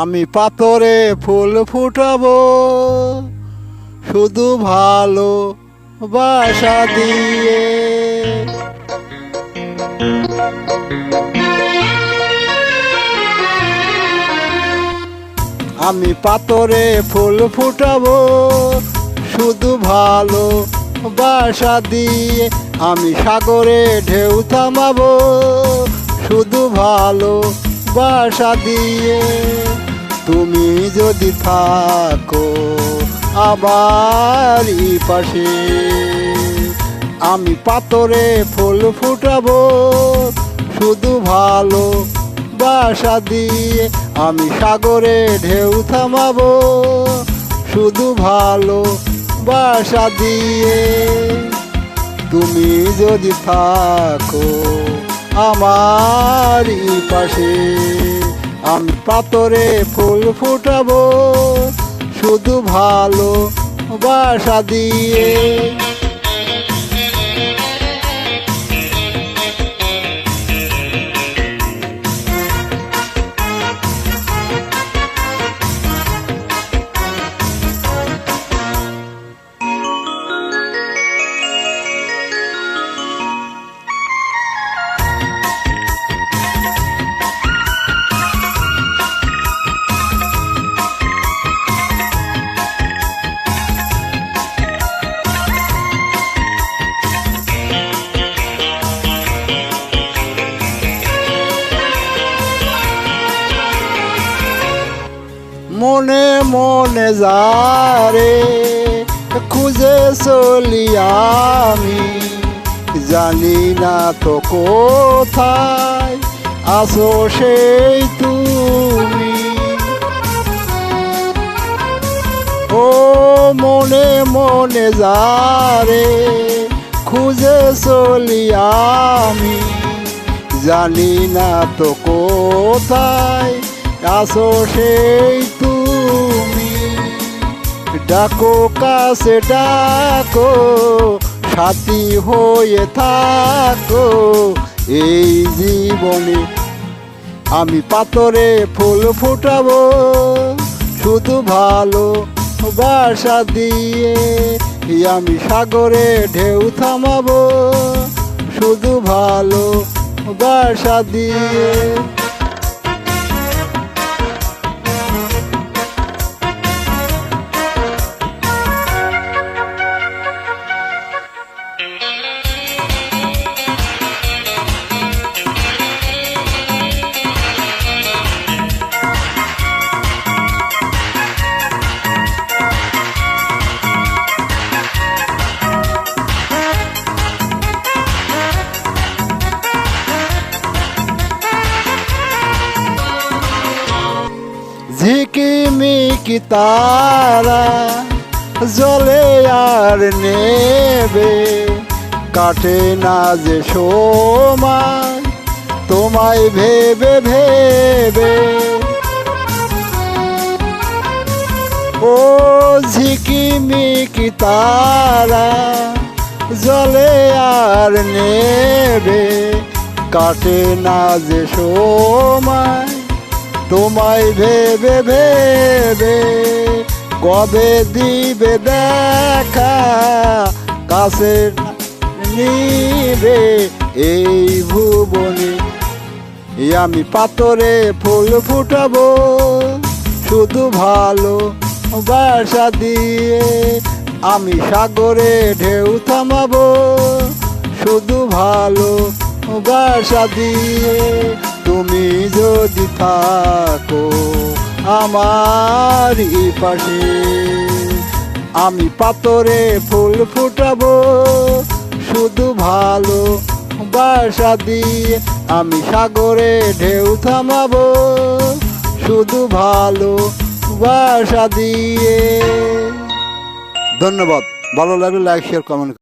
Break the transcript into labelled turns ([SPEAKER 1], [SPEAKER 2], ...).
[SPEAKER 1] আমি পাথরে ফুল ফুটাবো শুধু ভালো বাসা দিয়ে। আমি পাথরে ফুল ফুটাবো শুধু ভালো বাসা দিয়ে। আমি সাগরে ঢেউ থামাবো শুধু ভালো বাসা দিয়ে। তুমি যদি থাকো আমার পাশে, আমি পাথরে ফুল ফুটাবো শুধু ভালো বাসা দিয়ে। আমি সাগরে ঢেউ থামাবো শুধু ভালো বাসা দিয়ে। তুমি যদি থাকো আমার পাশে, আমি পাথরে ফুল ফুটাবো শুধু ভালো বাসা দিয়ে। মনে মনে যারে খুঁজে চলি আমি, জানি না তো কোথায় আছো সেই তুমি। ও মনে মনে যারে খুঁজে চলি আমি, জানি না তো কোথায় আছো সেই তুমি। ডাকো কাছে ডাকো, সাথী হয়ে থাকো এই জীবনে। আমি পাথরে ফুল ফুটাবো শুধু ভালো বাসা দিয়ে। আমি সাগরে ঢেউ থামাবো শুধু ভালো বাসা দিয়ে। ঝিকিমিকি তারা জলে আর নেবে, কাটে না যে সময় তোমায় ভেবে ভেবে। ও ঝিকিমিকি তারা জলে আর নেবে, কাটে না যে সময় তোমায় ভেবে ভেবে। কবে দিবে দেখা কাছে নিবে এই ভুবনে। আমি পাথরে ফুল ফুটাবো শুধু ভালো বাসা দিয়ে। আমি সাগরে ঢেউ থামাবো শুধু ভালো বাসা দিয়ে। তুমি যদি থাকো আমার পাশে, আমি পাথরে ফুল ফুটাবো শুধু ভালো বাসা দিয়ে। আমি সাগরে ঢেউ থামাবো শুধু ভালো বাসা দিয়ে। ধন্যবাদ। ভালো লাগলে লাইক শেয়ার কমেন্ট।